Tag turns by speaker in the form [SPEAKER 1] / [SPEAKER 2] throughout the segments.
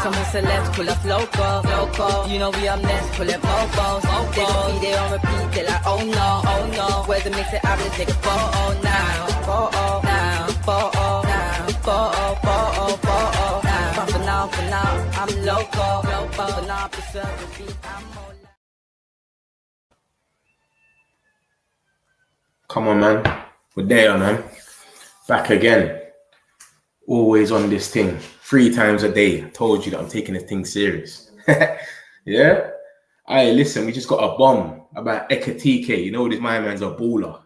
[SPEAKER 1] Some celebs pull up loco. You know we up next, pull up mofos. They gon' be there on repeat, they like, oh no. Where's the mix it out, let's take a photo now. But for now, I'm loco. For now, preserve the beat, I'm more.
[SPEAKER 2] Come on, man. We're there, man. Back again. Always on this thing. 3 times a day. I told you that I'm taking this thing serious. Yeah? Hey, listen, we just got a bomb about Ekitike. You know this, my man's a baller.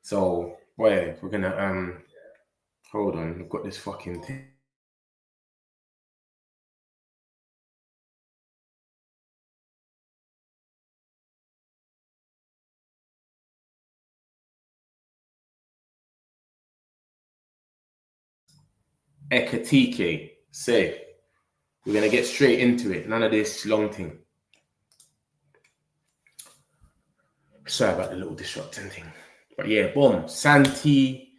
[SPEAKER 2] So, boy, we're gonna hold on. We've got this fucking thing. Ekitike, safe. We're gonna get straight into it. None of this long thing. Sorry about the little disrupting thing. But yeah, boom. Santi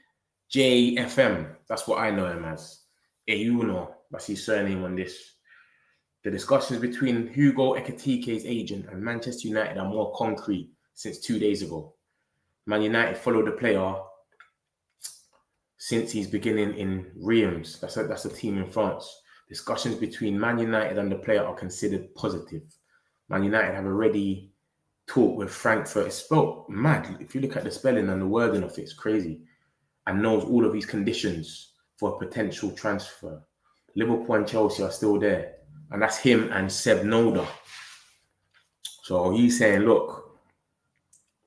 [SPEAKER 2] JFM. That's what I know him as. Euno. That's his surname on this. The discussions between Hugo Ekitike's agent and Manchester United are more concrete since 2 days ago. Man United followed the player since he's beginning in Reims. That's a team in France. Discussions between Man United and the player are considered positive. Man United have already talked with Frankfurt. It's spelled mad. If you look at the spelling and the wording of it, it's crazy. And knows all of these conditions for a potential transfer. Liverpool and Chelsea are still there. And that's him and Seb Noda. So he's saying, look,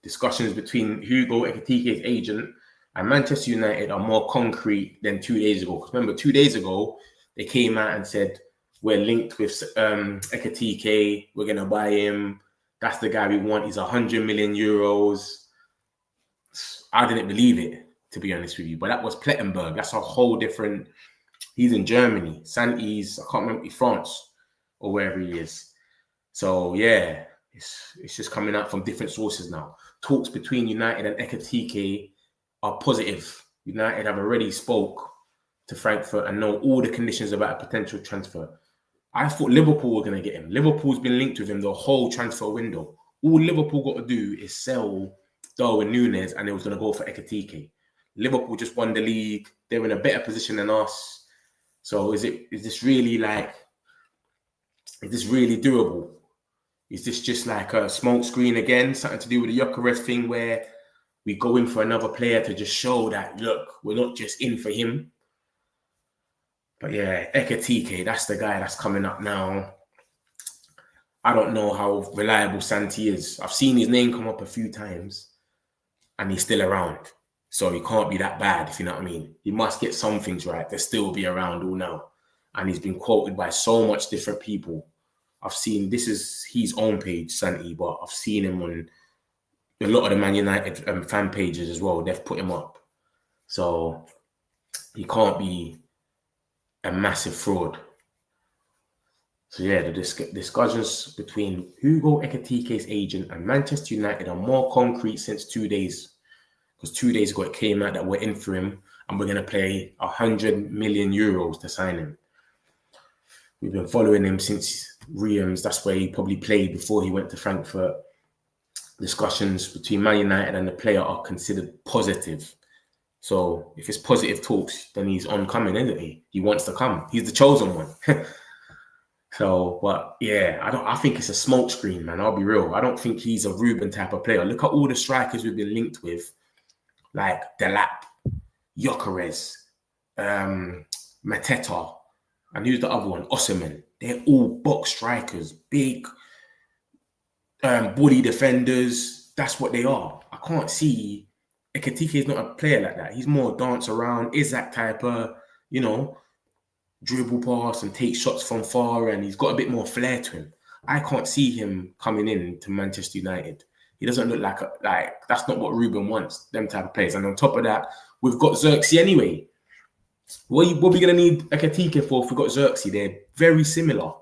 [SPEAKER 2] discussions between Hugo Ekitike's agent and Manchester United are more concrete than 2 days ago. Because remember, 2 days ago, they came out and said, we're linked with Ekitike. We're going to buy him. That's the guy we want. He's 100 million euros. I didn't believe it, to be honest with you. But that was Plettenberg. That's a whole different... He's in Germany. Santi's, I can't remember, France or wherever he is. So, yeah, it's just coming out from different sources now. Talks between United and Ekitike are positive. United have already spoke to Frankfurt and know all the conditions about a potential transfer. I thought Liverpool were going to get him. Liverpool's been linked with him the whole transfer window. All Liverpool got to do is sell Darwin Núñez and it was going to go for Ekitike. Liverpool just won the league. They're in a better position than us. So is this really doable? Is this just like a smoke screen again? Something to do with the Gyokeres thing where we go in for another player to just show that, look, we're not just in for him. But yeah, Ekitike, that's the guy that's coming up now. I don't know how reliable Santi is. I've seen his name come up a few times and he's still around. So he can't be that bad, if you know what I mean. He must get some things right to still be around all now. And he's been quoted by so much different people. I've seen, this is his own page, Santi, but I've seen him on a lot of the Man United fan pages as well. They've put him up. So he can't be a massive fraud. So yeah, the discussions between Hugo Ekitike's agent and Manchester United are more concrete since 2 days. Because 2 days ago it came out that we're in for him and we're going to pay 100 million euros to sign him. We've been following him since Reims. That's where he probably played before he went to Frankfurt. Discussions between Man United and the player are considered positive. So if it's positive talks, then he's oncoming, isn't he? He wants to come. He's the chosen one. So, but yeah, I think it's a smoke screen, man. I'll be real. I don't think he's a Ruben type of player. Look at all the strikers we've been linked with, like Delap, Gyokeres, Mateta, and who's the other one? Osimhen. They're all box strikers, big body defenders. That's what they are. I can't see Ekitike is not a player like that. He's more dance around, Isaac type of, dribble pass and take shots from far, and he's got a bit more flair to him. I can't see him coming in to Manchester United. He doesn't look like that's not what Ruben wants, them type of players. And on top of that, we've got Xerxes anyway. What are we going to need Ekitike for if we've got Xerxes? They're very similar.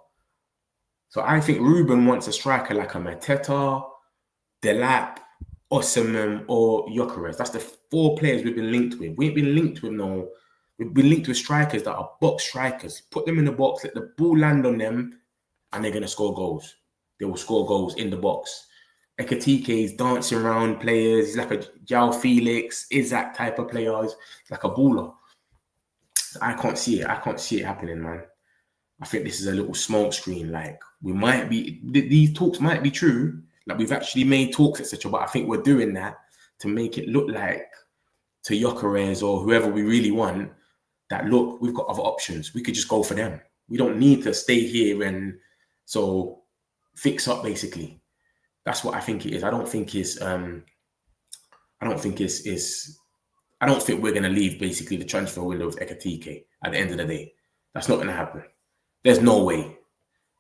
[SPEAKER 2] So I think Ruben wants a striker like a Mateta, Delap, Osimhen, or Gyokeres. That's the 4 players we've been linked with. We ain't been linked with no We've been linked with strikers that are box strikers. Put them in the box, let the ball land on them, and they're going to score goals. They will score goals in the box. Ekitike is dancing around players. He's like a João Felix, Isaac type of player. He's like a baller. I can't see it. I can't see it happening, man. I think this is a little smoke screen. Like, we might be, these talks might be true. Like, we've actually made talks, etc. But I think we're doing that to make it look like to Gyokeres or whoever we really want, that look, we've got other options. We could just go for them. We don't need to stay here and so fix up, basically. That's what I think it is. I don't think we're going to leave, basically, the transfer window with Ekitike at the end of the day. That's not going to happen. There's no way. Do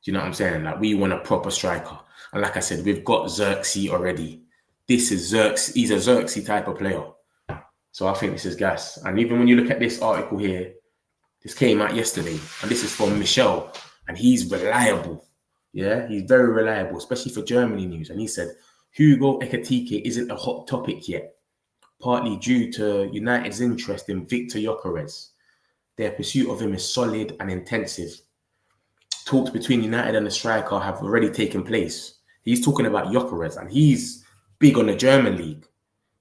[SPEAKER 2] you know what I'm saying? Like, we want a proper striker. And like I said, we've got Xerxes already. This is Xerxes. He's a Xerxes type of player. So I think this is gas. And even when you look at this article here, this came out yesterday, and this is from Michel, and he's reliable. Yeah, he's very reliable, especially for Germany news. And he said, Hugo Ekitike isn't a hot topic yet, partly due to United's interest in Victor Gyokeres. Their pursuit of him is solid and intensive. Talks between United and the striker have already taken place. He's talking about Gyokeres, and he's big on the German league.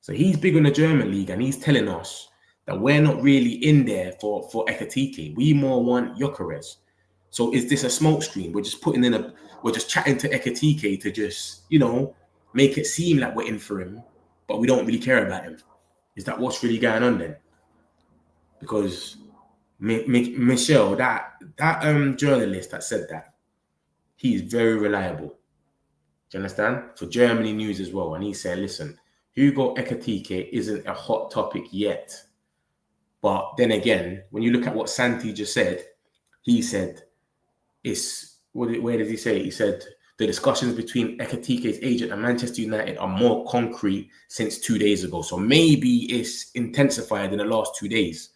[SPEAKER 2] So he's big on the German league, and he's telling us that we're not really in there for Ekitike. We more want Gyokeres. So is this a smoke screen? We're just chatting to Ekitike to just, make it seem like we're in for him, but we don't really care about him. Is that what's really going on then? Because Michel, that journalist that said that, he's very reliable. Do you understand? For Germany news as well. And he's saying, listen, Hugo Ekitike isn't a hot topic yet. But then again, when you look at what Santi just said, he said, where did he say? He said, the discussions between Ekitike's agent and Manchester United are more concrete since 2 days ago. So maybe it's intensified in the last 2 days.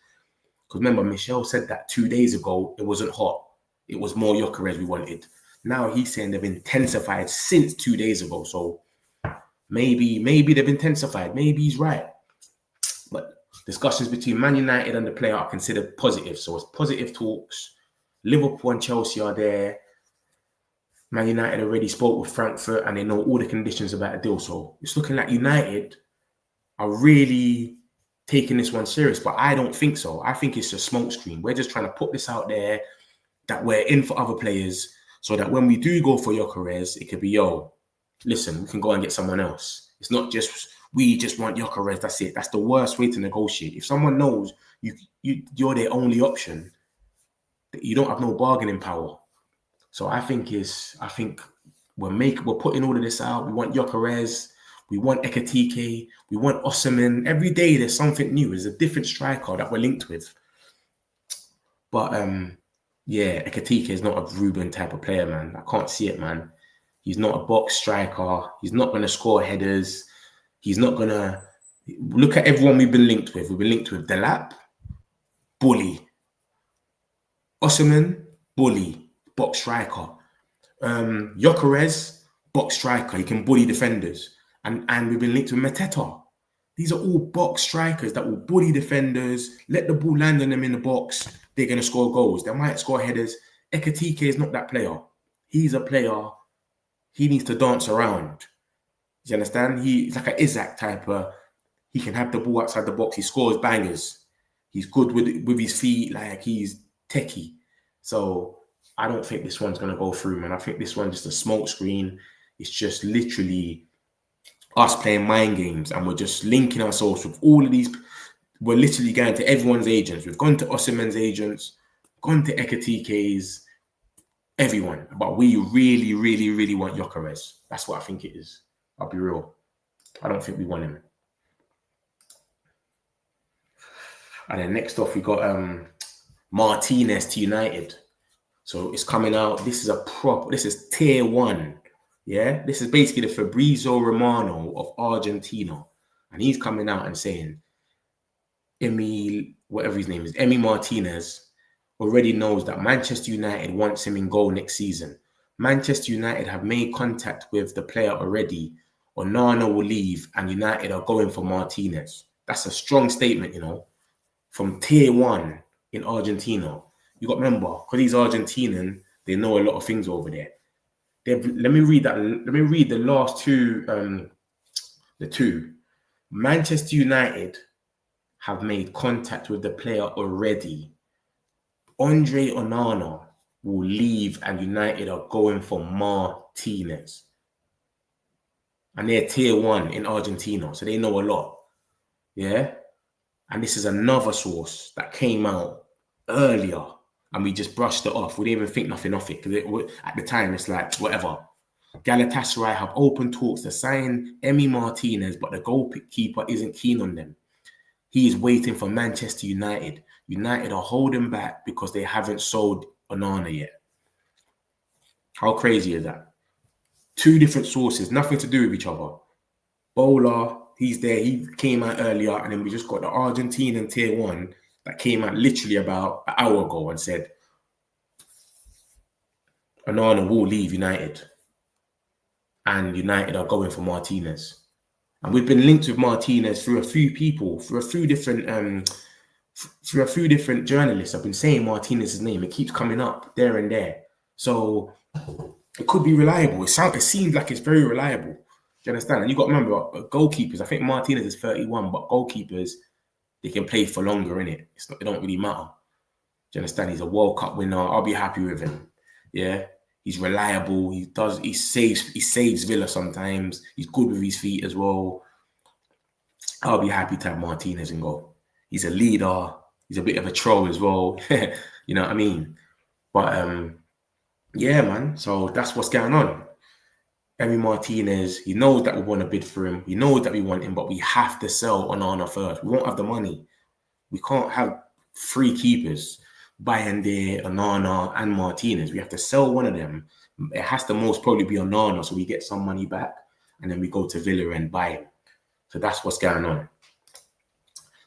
[SPEAKER 2] Because remember, Michel said that 2 days ago, it wasn't hot. It was more Gyokeres we wanted. Now he's saying they've intensified since 2 days ago. So maybe they've intensified. Maybe he's right. But discussions between Man United and the player are considered positive. So it's positive talks. Liverpool and Chelsea are there. Man United already spoke with Frankfurt and they know all the conditions about a deal. So it's looking like United are really taking this one serious. But I don't think so. I think it's a smoke screen. We're just trying to put this out there that we're in for other players so that when we do go for Gyokeres, it could be, listen, we can go and get someone else. It's not just, we just want Gyokeres, that's it. That's the worst way to negotiate. If someone knows you're their only option, you don't have no bargaining power. So I think we're putting all of this out. We want Gyokeres, we want Ekitike, we want Osimhen. Every day there's something new. There's a different striker that we're linked with. But Ekitike is not a Ruben type of player, man. I can't see it, man. He's not a box striker. He's not going to score headers. He's not going to... Look at everyone we've been linked with. We've been linked with Delap, bully. Osimhen, bully, box striker. Gyokeres, box striker. He can bully defenders. And we've been linked with Mateta. These are all box strikers that will bully defenders, let the ball land on them in the box. They're going to score goals. They might score headers. Ekitike is not that player. He's a player. He needs to dance around. Do you understand? He's like an Isaac type. He can have the ball outside the box. He scores bangers. He's good with his feet. Like, he's techie. So I don't think this one's going to go through, man. I think this one's just a smoke screen. It's just literally us playing mind games, and we're just linking ourselves with all of these. We're literally going to everyone's agents. We've gone to Osimhen's agents, gone to Ekitike's, everyone. But we really, really, really want Gyokeres. That's what I think it is. I'll be real. I don't think we want him. And then next off, we got Martinez to United. So it's coming out. This is tier 1. Yeah, this is basically the Fabrizio Romano of Argentina. And he's coming out and saying, Emi Martinez already knows that Manchester United wants him in goal next season. Manchester United have made contact with the player already. Onana will leave and United are going for Martinez. That's a strong statement, from tier 1 in Argentina. You got to remember, because he's Argentinian, they know a lot of things over there. Let me read that. Let me read the last two. The two. Manchester United have made contact with the player already. Andre Onana will leave and United are going for Martinez. And they're tier 1 in Argentina, so they know a lot. Yeah? And this is another source that came out earlier and we just brushed it off. We didn't even think nothing of it because at the time it's like, whatever. Galatasaray have open talks to sign Emi Martinez, but the goalkeeper isn't keen on them. He is waiting for Manchester United. United are holding back because they haven't sold Onana yet. How crazy is that? Two different sources, nothing to do with each other. Bowler, he's there. He came out earlier, and then we just got the Argentinian tier 1 that came out literally about an hour ago and said Onana will leave United. And United are going for Martinez. And we've been linked with Martinez through a few people, through a few different journalists. I've been saying Martinez's name. It keeps coming up there and there. So it could be reliable. It seems like it's very reliable. Do you understand? And you got to remember, goalkeepers, I think Martinez is 31, but goalkeepers, they can play for longer, innit? It don't really matter. Do you understand? He's a World Cup winner. I'll be happy with him. Yeah. He's reliable. He saves Villa sometimes. He's good with his feet as well. I'll be happy to have Martinez in goal. He's a leader. He's a bit of a troll as well. You know what I mean? But yeah, man. So that's what's going on. Emi Martinez, he knows that we want to bid for him. He knows that we want him, but we have to sell Onana first. We won't have the money. We can't have 3 keepers. Bayende, Onana, and Martinez. We have to sell one of them. It has to most probably be Onana, so we get some money back, and then we go to Villa and buy him. So that's what's going on.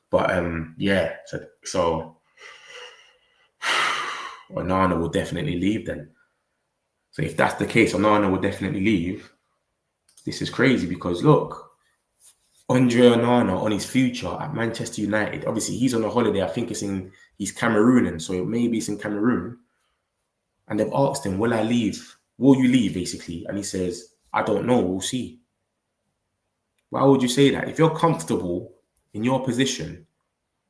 [SPEAKER 2] But yeah, so Onana will definitely leave then. So if that's the case, Onana will definitely leave. This is crazy because look, Andre Onana on his future at Manchester United. Obviously, he's on a holiday. I think he's Cameroonian, so maybe it's in Cameroon. And they've asked him, will I leave? Will you leave, basically? And he says, I don't know. We'll see. Why would you say that? If you're comfortable in your position,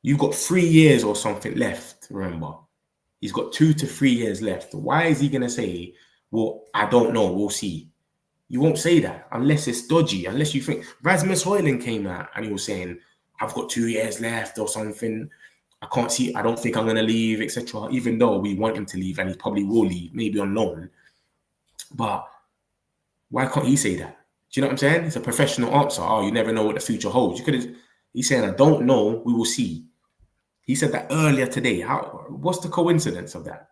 [SPEAKER 2] you've got 3 years or something left, remember. He's got 2 to 3 years left. Why is he going to say, well, I don't know. We'll see. You won't say that unless it's dodgy, unless you think Rasmus Højlund came out and he was saying, I've got 2 years left or something. I can't see, I don't think I'm going to leave, etc. Even though we want him to leave and he probably will leave, maybe on loan. But why can't he say that? Do you know what I'm saying? It's a professional answer. Oh, you never know what the future holds. He's saying, I don't know, we will see. He said that earlier today. What's the coincidence of that?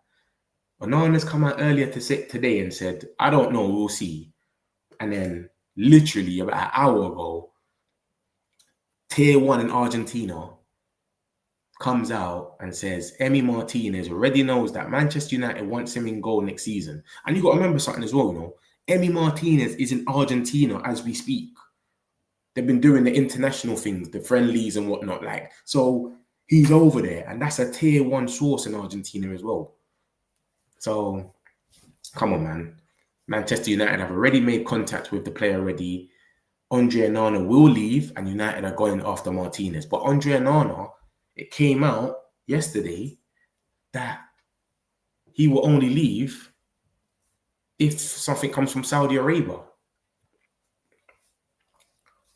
[SPEAKER 2] Onana's come out earlier today and said, I don't know, we'll see. And then literally about an hour ago, tier 1 in Argentina comes out and says Emi Martinez already knows that Manchester United wants him in goal next season. And you got to remember something as well, you know. Emi Martinez is in Argentina as we speak. They've been doing the international things, the friendlies and whatnot. So he's over there. And that's a tier 1 source in Argentina as well. So, come on, man. Manchester United have already made contact with the player already. Andre Onana will leave and United are going after Martinez. But Andre Onana, it came out yesterday that he will only leave if something comes from Saudi Arabia.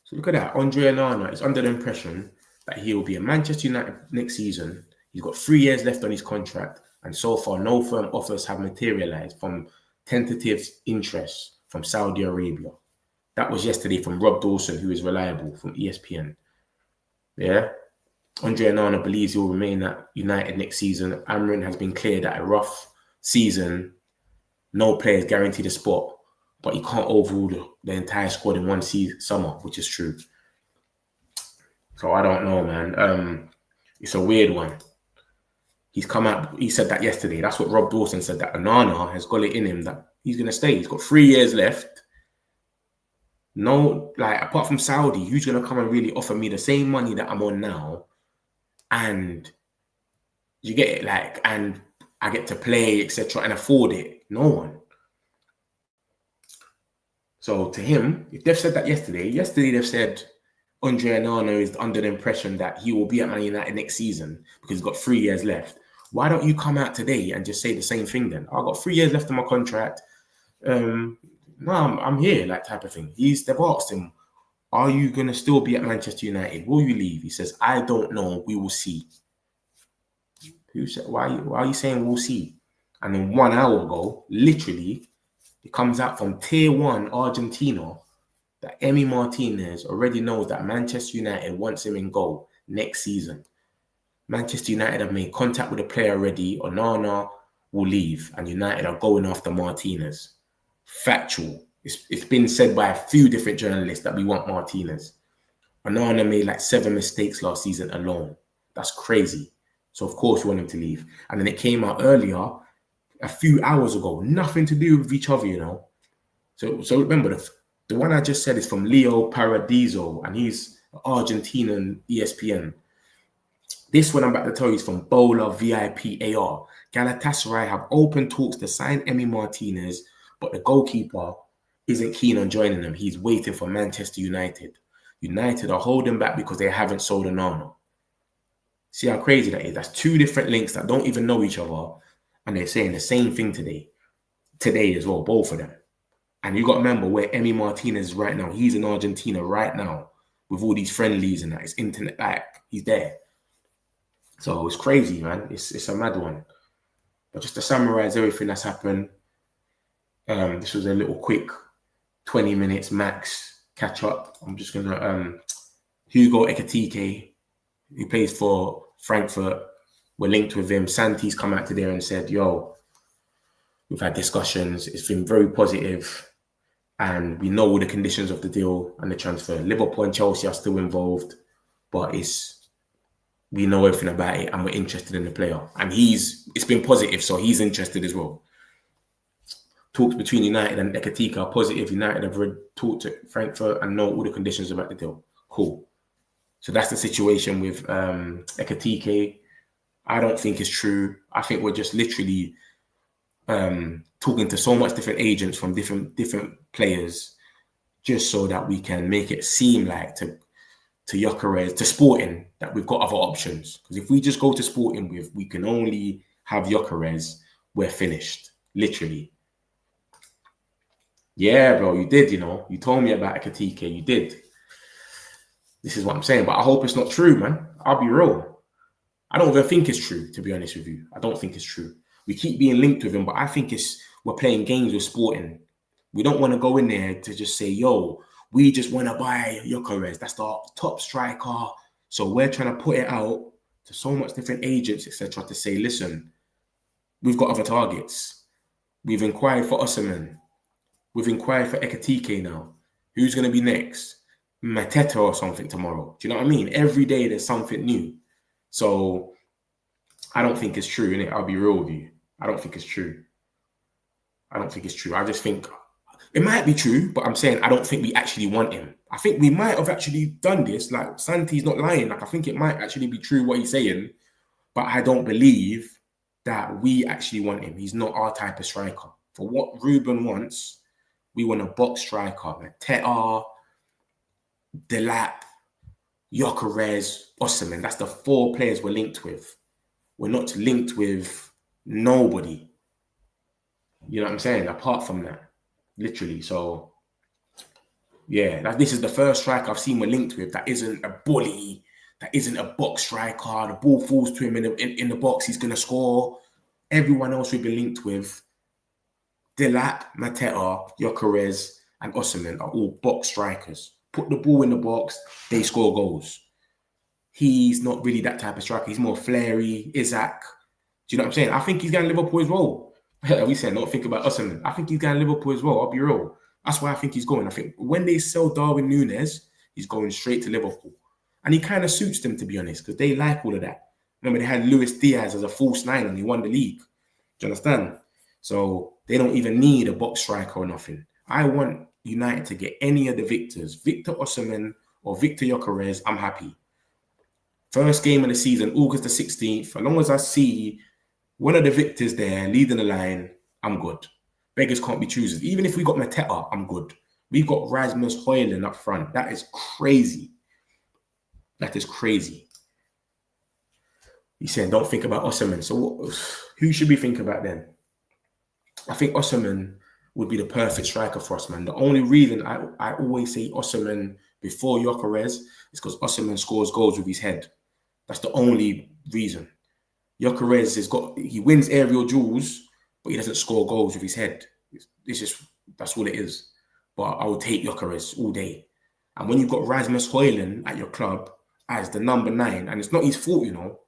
[SPEAKER 2] So look at that. Andre Onana is under the impression that he will be at Manchester United next season. He's got 3 years left on his contract. And so far, no firm offers have materialized from tentative interest from Saudi Arabia. That was yesterday from Rob Dawson, who is reliable from ESPN. Yeah. Andre Onana believes he will remain at United next season. Amrin has been cleared that a rough season. No players guaranteed a spot, but he can't overrule the entire squad in one summer, which is true. So I don't know, man. It's a weird one. He's come out, he said that yesterday. That's what Rob Dawson said, that Onana has got it in him that he's going to stay. He's got 3 years left. No, apart from Saudi, who's going to come and really offer me the same money that I'm on now and You get it? Like, and I get to play, etc., and afford it. No one. So to him, if they've said that yesterday they've said Andre Onana is under the impression that he will be at Man United next season because he's got 3 years left. Why don't you come out today and just say the same thing then? I've got 3 years left on my contract. No, I'm here, like type of thing. They've asked him, are you going to still be at Manchester United? Will you leave? He says, I don't know. We will see. Who said, why are you saying we'll see? And then 1 hour ago, literally, it comes out from Tier 1 Argentina that Emi Martinez already knows that Manchester United wants him in goal next season. Manchester United have made contact with the player already. Onana will leave, and United are going after Martinez. Factual. It's been said by a few different journalists that we want Martinez. Onana made like 7 mistakes last season alone. That's crazy. So of course we want him to leave. And then it came out earlier, a few hours ago, nothing to do with each other, you know. So remember, the one I just said is from Leo Paradiso, and he's Argentinian ESPN. This one I'm about to tell you is from Bowler VIP AR. Galatasaray have open talks to sign Emi Martinez, but the goalkeeper isn't keen on joining them. He's waiting for Manchester United. United are holding back because they haven't sold Onana. See how crazy that is? That's 2 different links that don't even know each other, and they're saying the same thing today. Today as well, both of them. And you got to remember where Emi Martinez is right now. He's in Argentina right now with all these friendlies and that. His internet back. He's there. So it's crazy, man. It's a mad one. But just to summarize everything that's happened, this was a little quick 20 minutes max catch up. I'm just going to... Hugo Ekitike, who plays for Frankfurt, we're linked with him. Santi's come out today and said, yo, we've had discussions. It's been very positive. And we know all the conditions of the deal and the transfer. Liverpool and Chelsea are still involved, but we know everything about it and we're interested in the player. And it's been positive, so he's interested as well. Talks between United and Ekitike are positive. United have talked to Frankfurt and know all the conditions about the deal. Cool. So that's the situation with Ekitike. I don't think it's true. I think we're just literally talking to so much different agents from different players just so that we can make it seem like to Gyokeres, to Sporting, that we've got other options. Because if we just go to Sporting with, we can only have Gyokeres, we're finished. Literally. Yeah, bro, you did, you know. You told me about Ekitike, you did. This is what I'm saying, but I hope it's not true, man. I'll be real. I don't even think it's true, to be honest with you. I don't think it's true. We keep being linked with him, but I think we're playing games with Sporting. We don't want to go in there to just say, yo, we just want to buy Gyokeres. That's the top striker. So we're trying to put it out to so much different agents, etc., to say, listen, we've got other targets. We've inquired for Osimhen. We've inquired for Ekitike now. Who's going to be next? Mateta or something tomorrow. Do you know what I mean? Every day there's something new. So I don't think it's true, innit? I'll be real with you. I don't think it's true. I don't think it's true. I just think it might be true, but I'm saying I don't think we actually want him. I think we might have actually done this. Like, Santi's not lying. Like, I think it might actually be true what he's saying, but I don't believe that we actually want him. He's not our type of striker. For what Ruben wants, we want a box striker. Like Teta, Delap, Gyokeres, Osimhen. That's the 4 players we're linked with. We're not linked with nobody. You know what I'm saying? Apart from that. Literally. So, yeah, this is the first striker I've seen we're linked with that isn't a bully, that isn't a box striker. The ball falls to him in the box, he's going to score. Everyone else we've been linked with, Delap, Mateta, Gyokeres, and Osimhen, are all box strikers. Put the ball in the box, they score goals. He's not really that type of striker. He's more flary, Isaac. Do you know what I'm saying? I think he's going to Liverpool as well. We said not think about Osimhen. I think he's going to Liverpool as well. I'll be real. That's why I think he's going. I think when they sell Darwin Núñez, he's going straight to Liverpool. And he kind of suits them, to be honest, because they like all of that. Remember, they had Luis Diaz as a false 9 and he won the league. Do you understand? So they don't even need a box striker or nothing. I want United to get any of the Victors, Victor Osimhen or Victor Gyokeres. I'm happy. First game of the season, August the 16th. As long as I see one of the victors there leading the line, I'm good. Beggars can't be choosers. Even if we got Mateta, I'm good. We've got Rasmus Højlund up front. That is crazy. That is crazy. He's saying, don't think about Osimhen. So who should we think about then? I think Osimhen would be the perfect striker for us, man. The only reason I always say Osimhen before Gyokeres is because Osimhen scores goals with his head. That's the only reason. Gyokeres he wins aerial duels, but he doesn't score goals with his head. That's all it is. But I would take Gyokeres all day. And when you've got Rasmus Højlund at your club as the number 9, and it's not his fault, you know.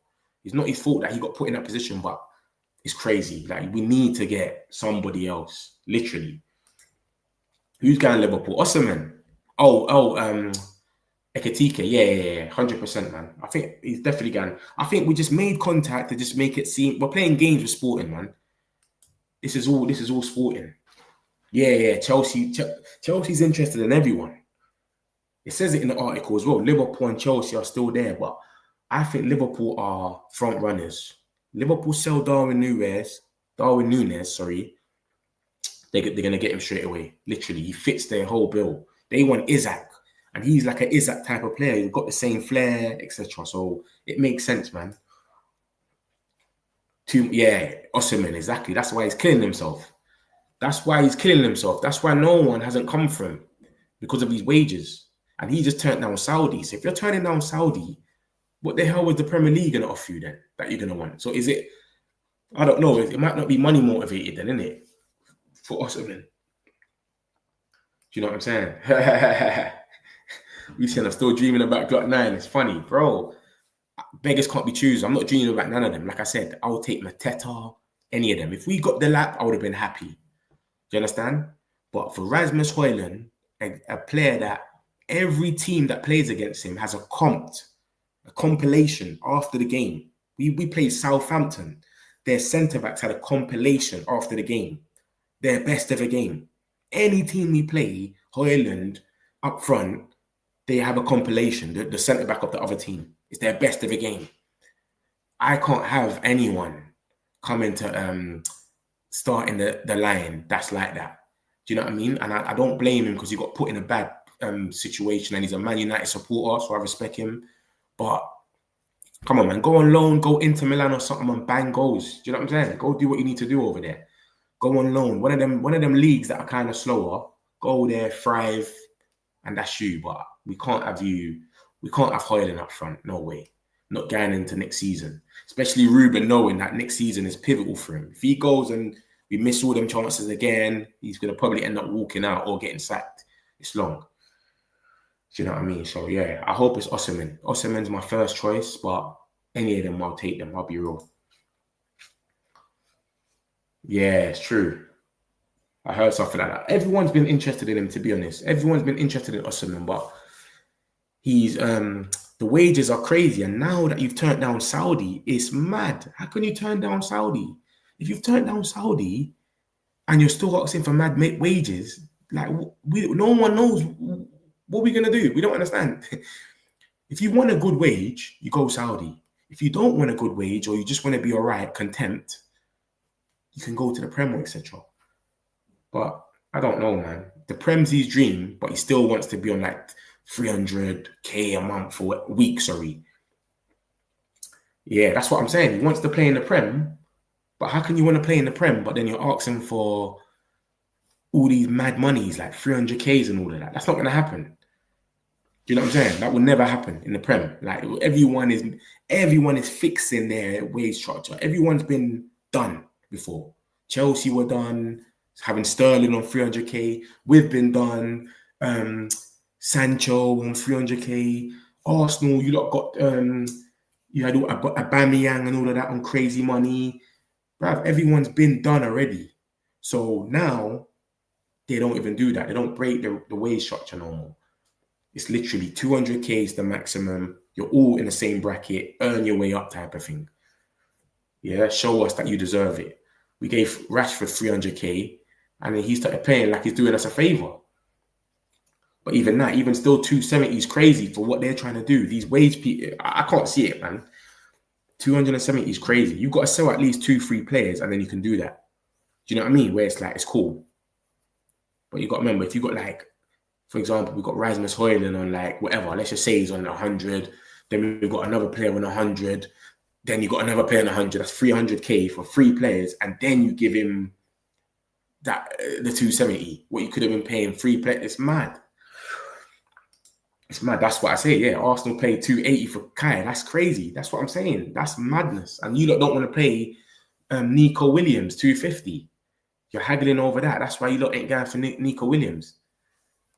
[SPEAKER 2] It's not his fault that he got put in that position, but it's crazy. Like, we need to get somebody else, literally. Who's going Liverpool? Osimhen. Ekitike. Yeah, 100%, man. I think he's definitely going. I think we just made contact to just make it seem we're playing games with Sporting, man. This is all Sporting. Yeah. Chelsea's interested in everyone. It says it in the article as well. Liverpool and Chelsea are still there, but I think Liverpool are front runners. Liverpool sell Darwin Nunes, sorry. They're going to get him straight away. Literally, he fits their whole bill. They want Isak, and he's like an Isak type of player. He's got the same flair, etc. So it makes sense, man. Osimhen, exactly. That's why he's killing himself. That's why no one hasn't come for him, because of his wages. And he just turned down Saudi. So if you're turning down Saudi, what the hell was the Premier League going to offer you then that you're going to want? So is it, I don't know, it might not be money motivated then, isn't it? For Osimhen. Do you know what I'm saying? We saying I'm still dreaming about Glock 9. It's funny, bro. Beggars can't be choosers. I'm not dreaming about none of them. Like I said, I would take Mateta, any of them. If we got the lap, I would have been happy. Do you understand? But for Rasmus Højlund, a player that every team that plays against him has a compilation after the game. We played Southampton. Their centre-backs had a compilation after the game. Their best ever game. Any team we play, Højlund up front, they have a compilation. The centre-back of the other team. It's their best ever game. I can't have anyone come into starting the line that's like that. Do you know what I mean? And I don't blame him because he got put in a bad situation and he's a Man United supporter, so I respect him. But come on, man, go on loan, go into Milan or something and bang goals. Do you know what I'm saying? Go do what you need to do over there. Go on loan. One of them leagues that are kind of slower, go there, thrive, and that's you. But we can't have Højlund up front. No way. Not going into next season. Especially Ruben knowing that next season is pivotal for him. If he goes and we miss all them chances again, he's going to probably end up walking out or getting sacked. It's long. Do you know what I mean? So, yeah, I hope it's Osimhen. Osimhen's my first choice, but any of them, I'll take them. I'll be real. Yeah, it's true. I heard something like that. Everyone's been interested in him, to be honest. Everyone's been interested in Osimhen, but he's the wages are crazy. And now that you've turned down Saudi, it's mad. How can you turn down Saudi? If you've turned down Saudi and you're still asking for mad wages, like no one knows what we're going to do. We don't understand. If you want a good wage, you go Saudi. If you don't want a good wage or you just want to be all right, content, you can go to the Prem, etc. But I don't know, man. The Prem's his dream, but he still wants to be on like 300k a month or a week, sorry. Yeah, that's what I'm saying. He wants to play in the Prem, but how can you want to play in the Prem, but then you're asking for all these mad monies, like 300k's and all of that? That's not going to happen. Do you know what I'm saying? That will never happen in the Prem. Like everyone is fixing their wage structure. Everyone's been done before. Chelsea were done, having Sterling on 300k. We've been done. Sancho on 300k. Arsenal, you lot got you had Aubameyang and all of that on crazy money. Bruv, everyone's been done already. So now they don't even do that. They don't break the wage structure no more. It's literally 200k is the maximum. You're all in the same bracket, earn your way up type of thing. Yeah, show us that you deserve it. We gave Rashford 300k and then he started playing like he's doing us a favor. But even that, even still 270 is crazy for what they're trying to do. These wage people, I can't see it, man. 270 is crazy. You've got to sell at least 2-3 players and then you can do that. Do you know what I mean? Where it's like, it's cool. But you got to remember, if you got like, for example, we've got Rasmus Højlund on like whatever, let's just say he's on 100. Then we've got another player on 100. Then you got another player on 100. That's 300k for 3 players. And then you give him that the 270. What you could have been paying 3 players. It's mad. It's mad. That's what I say. Yeah, Arsenal paid 280 for Kai. That's crazy. That's what I'm saying. That's madness. And you lot don't want to pay Nico Williams 250. You're haggling over that. That's why you lot ain't going for Nico Williams.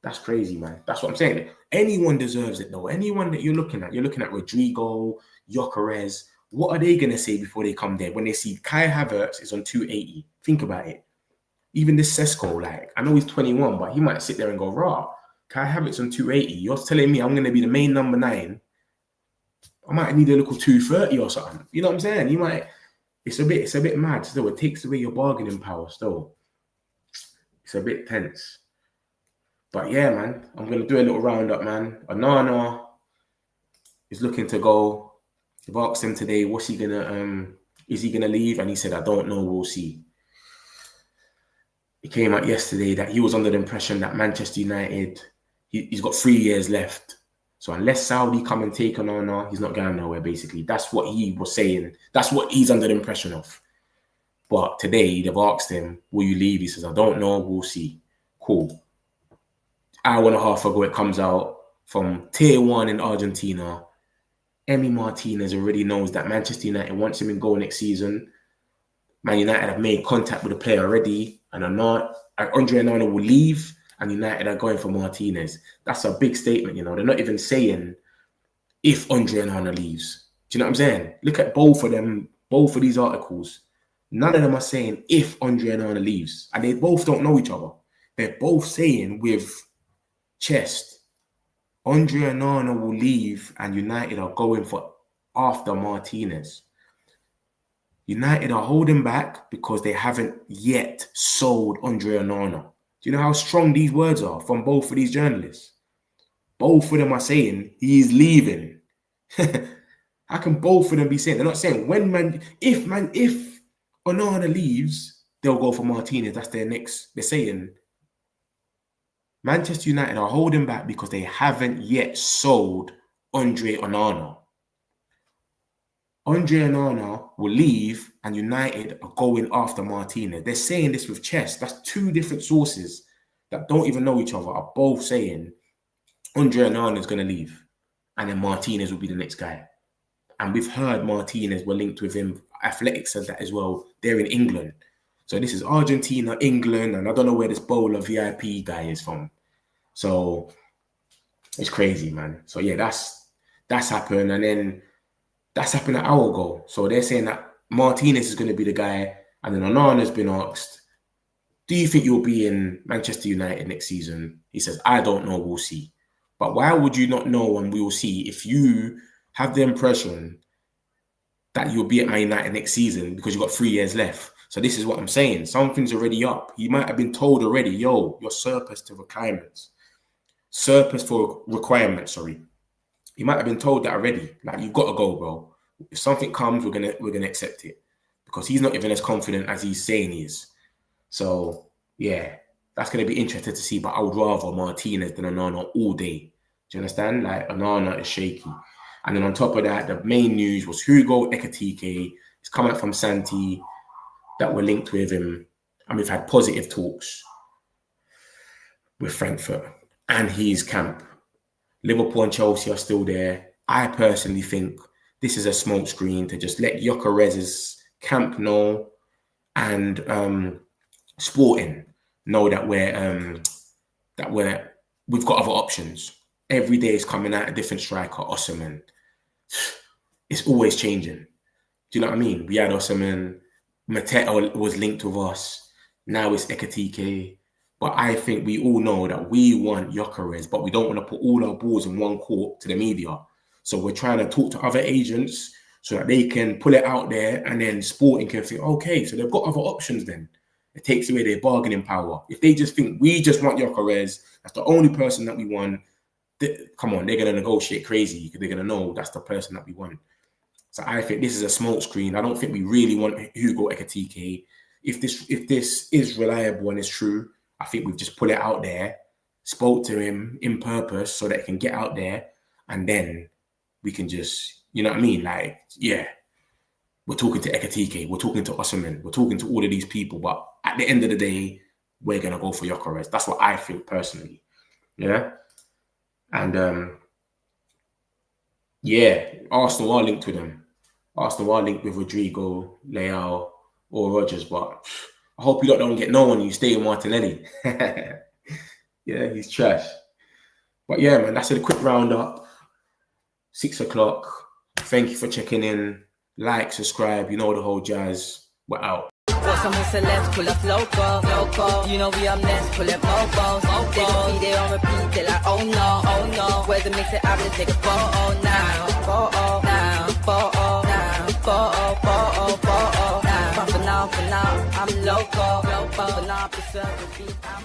[SPEAKER 2] That's crazy, man. That's what I'm saying. Anyone deserves it, though. Anyone that you're looking at Rodrigo, Gyokeres. What are they going to say before they come there when they see Kai Havertz is on 280? Think about it. Even this Sesko, like, I know he's 21, but he might sit there and go, rah, Kai Havertz on 280. You're telling me I'm going to be the main number 9. I might need a little 230 or something. You know what I'm saying? You might. It's a bit mad still. It takes away your bargaining power still. It's a bit tense. But yeah, man, I'm going to do a little roundup, man. Onana is looking to go. I've asked him today, what's he going to, is he going to leave? And he said, I don't know, we'll see. It came out yesterday that he was under the impression that Manchester United, he's got 3 years left. So unless Saudi come and take Onana, he's not going nowhere, basically. That's what he was saying. That's what he's under the impression of. But today, they've asked him, will you leave? He says, I don't know, we'll see. Cool. Hour and a half ago, it comes out from Tier 1 in Argentina. Emi Martinez already knows that Manchester United wants him in goal next season. Man United have made contact with the player already. And Andre Onana will leave. And United are going for Martinez. That's a big statement, you know. They're not even saying if Andre Onana leaves. Do you know what I'm saying? Look at both of them, both of these articles. None of them are saying if Andre Onana leaves. And they both don't know each other. They're both saying with chest, Andre Onana will leave and United are going for after Martinez. United are holding back because they haven't yet sold Andre Onana. Do you know how strong these words are from both of these journalists? Both of them are saying he's leaving. How can both of them be saying? They're not saying if Onana leaves, they'll go for Martinez. That's their next. They're saying Manchester United are holding back because they haven't yet sold Andre Onana. Andre Onana will leave and United are going after Martinez. They're saying this with chest. That's 2 different sources that don't even know each other are both saying Andre Onana is going to leave and then Martinez will be the next guy. And we've heard Martinez were linked with him. Athletic said that as well. They're in England. So this is Argentina, England, and I don't know where this bowler VIP guy is from. So it's crazy, man. So yeah, that's happened. And then that's happened an hour ago. So they're saying that Martinez is going to be the guy. And then Onana's been asked, do you think you'll be in Manchester United next season? He says, I don't know, we'll see. But why would you not know and we will see if you have the impression that you'll be at Man United next season because you've got 3 years left? So this is what I'm saying. Something's already up. He might have been told already, yo, you're surplus to requirements. Surplus for requirements, sorry. He might have been told that already. Like, you've got to go, bro. If something comes, we're gonna accept it. Because he's not even as confident as he's saying he is. So, yeah, that's going to be interesting to see. But I would rather Martinez than Onana all day. Do you understand? Like, Onana is shaky. And then on top of that, the main news was Hugo Ekitike. It's come out from Santi that were linked with him. And we've had positive talks with Frankfurt and his camp. Liverpool and Chelsea are still there. I personally think this is a smokescreen to just let Gyokeres' camp know and Sporting know that we've got other options. Every day is coming out a different striker. Osimhen. It's always changing. Do you know what I mean? We had Osimhen. Mateo was linked with us. Now it's Ekitike. But I think we all know that we want Gyokeres, but we don't want to put all our balls in one court to the media. So we're trying to talk to other agents so that they can pull it out there and then Sporting can think, okay, so they've got other options then. it takes away their bargaining power. If they just think we just want Gyokeres, that's the only person that we want, come on, they're going to negotiate crazy because they're going to know that's the person that we want. So I think this is a smokescreen. I don't think we really want Hugo Ekitike. If this is reliable and it's true, I think we've just put it out there, spoke to him in purpose so that it can get out there, and then we can just, you know what I mean? Like, yeah, we're talking to Ekitike, we're talking to Osimhen, we're talking to all of these people, but at the end of the day, we're going to go for Gyokeres. That's what I think personally. Yeah? And, yeah, Arsenal are linked with them. Arsenal are linked with Rodrigo, Leao, or Rodgers, but I hope you don't get no one. You stay with Martinelli. Yeah, he's trash. But yeah, man, that's a quick roundup. 6 o'clock. Thank you for checking in. Like, subscribe. You know the whole jazz. We're out.
[SPEAKER 1] What's some celebs pull up local? You know we up next, pull up mobos. They gon' be there on repeat, they like, oh no. Where's the mix it up, let's take a photo now. But for now, I'm local. For now, I'm